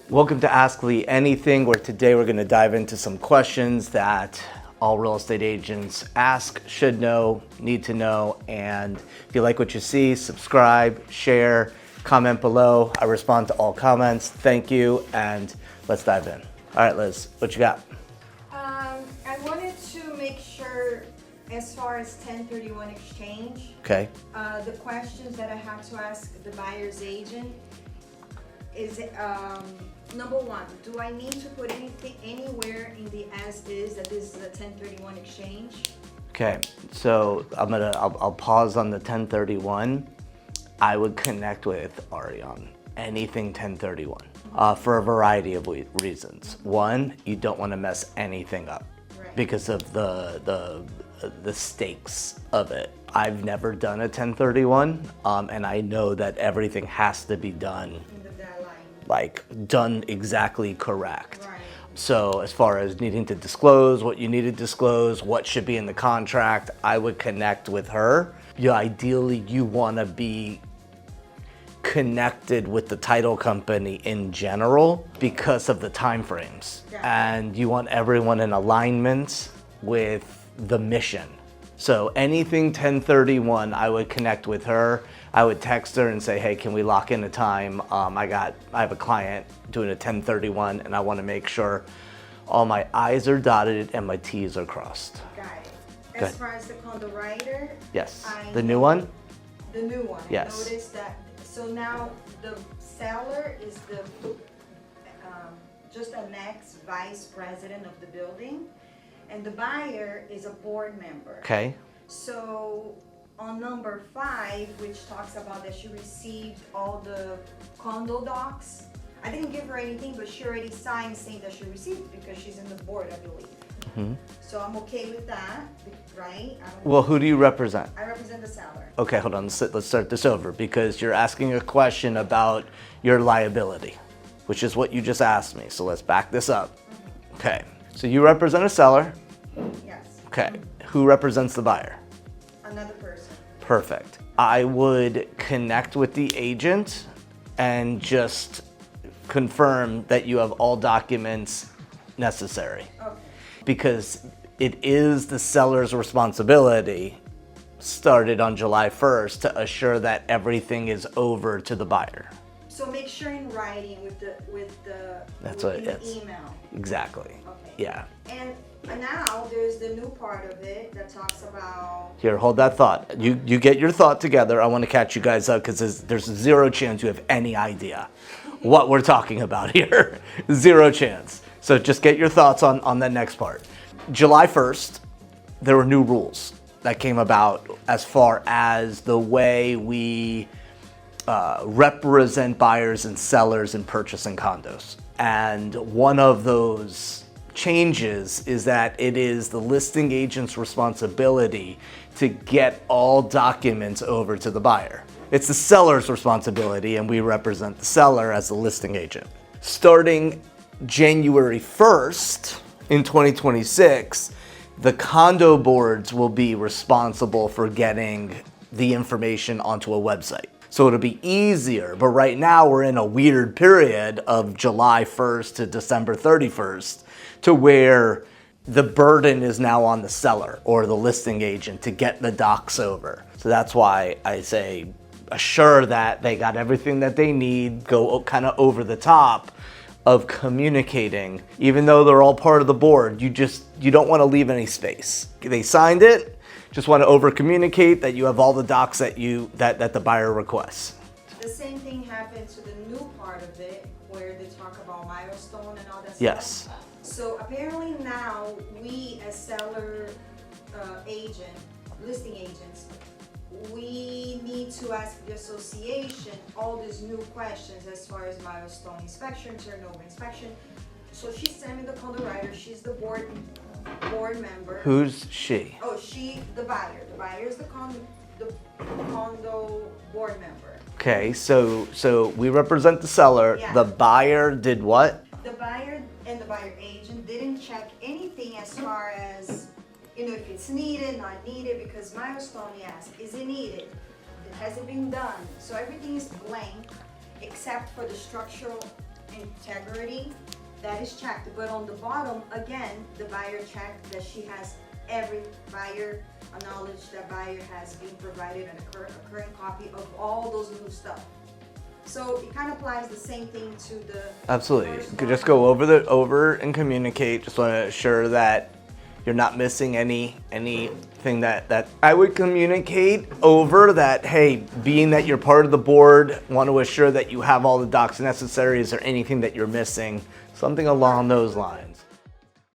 Welcome to Ask Lee Anything, where today we're going to dive into some questions that all real estate agents ask, should know, need to know. And if you like what you see, subscribe, share, comment below. I respond to all comments. Thank you, and let's dive in. All right, Liz, what you got? I wanted to make sure, as far as 1031 exchange, Okay. the questions that I have to ask the buyer's agent is, number one, do I need to put anything anywhere in the as is that this is a 1031 exchange? Okay, so I'll pause on the 1031. I would connect with Ari on anything 1031 for a variety of reasons. One, you don't want to mess anything up because of the stakes of it. I've never done a 1031, and I know that everything has to be done done exactly correct. Right. So as far as needing to disclose what you need to disclose, what should be in the contract, I would connect with her. Ideally, you want to be connected with the title company in general because of the time frames. Yeah. And you want everyone in alignment with the mission. So anything 1031, I would connect with her. I would text her and say, hey, can we lock in a time? I have a client doing a 1031 and I want to make sure all my I's are dotted and my T's are crossed. Got it. Good. As far as the condo writer, Yes. The new one? The new one. Yes. I noticed that. So now the seller is the just an ex-vice president of the building, and the buyer is a board member. Okay. So on number 5, which talks about that she received all the condo docs, I didn't give her anything, but she already signed saying that she received it because she's in the board, I believe. Mm-hmm. So I'm okay with that, right? Well, who do you represent? I represent the seller. Okay, hold on. Let's start this over because you're asking a question about your liability, which is what you just asked me. So let's back this up. Mm-hmm. Okay. So you represent a seller. Yes. Okay. Who represents the buyer? Another person. Perfect. I would connect with the agent and just confirm that you have all documents necessary. Okay. Because it is the seller's responsibility, started on July 1st, to assure that everything is over to the buyer. So make sure in writing with the That's what it the is. email. Exactly. Okay. Yeah. And now there's the new part of it that talks about. Here, hold that thought. You get your thought together. I want to catch you guys up because there's zero chance you have any idea what we're talking about here. Zero chance. So just get your thoughts on the next part. July 1st, there were new rules that came about as far as the way we represent buyers and sellers in purchasing condos. And one of those changes is that it is the listing agent's responsibility to get all documents over to the buyer. It's the seller's responsibility, and we represent the seller as the listing agent. Starting January 1st in 2026, the condo boards will be responsible for getting the information onto a website. So it'll be easier, but right now we're in a weird period of July 1st to December 31st to where the burden is now on the seller or the listing agent to get the docs over. So that's why I say assure that they got everything that they need, go kind of over the top of communicating. Even though they're all part of the board, you don't want to leave any space. They signed it, just want to over communicate that you have all the docs that the buyer requests. The same thing happened to the new part of it where they talk about milestone and all that stuff. Yes. So apparently now we as seller listing agents, we need to ask the association all these new questions as far as milestone inspection, turnover inspection. So she sent me the condo writer. She's the board member. Who's she? Oh, the buyer. The buyer is the condo board member. Okay, so we represent the seller. Yeah. The buyer did what? The buyer and the buyer agent didn't check anything as far as, if it's needed, not needed, because milestone, yes. Is it needed? Has it been done? So everything is blank except for the structural integrity, that is checked. But on the bottom, again, the buyer checked that she has every buyer acknowledged that buyer has been provided a current copy of all those new stuff. So it kind of applies the same thing to the Absolutely. You first could one. just go over and communicate. Just want to assure that you're not missing anything that I would communicate over that, hey, being that you're part of the board, want to assure that you have all the docs necessary. Is there anything that you're missing? Something along those lines.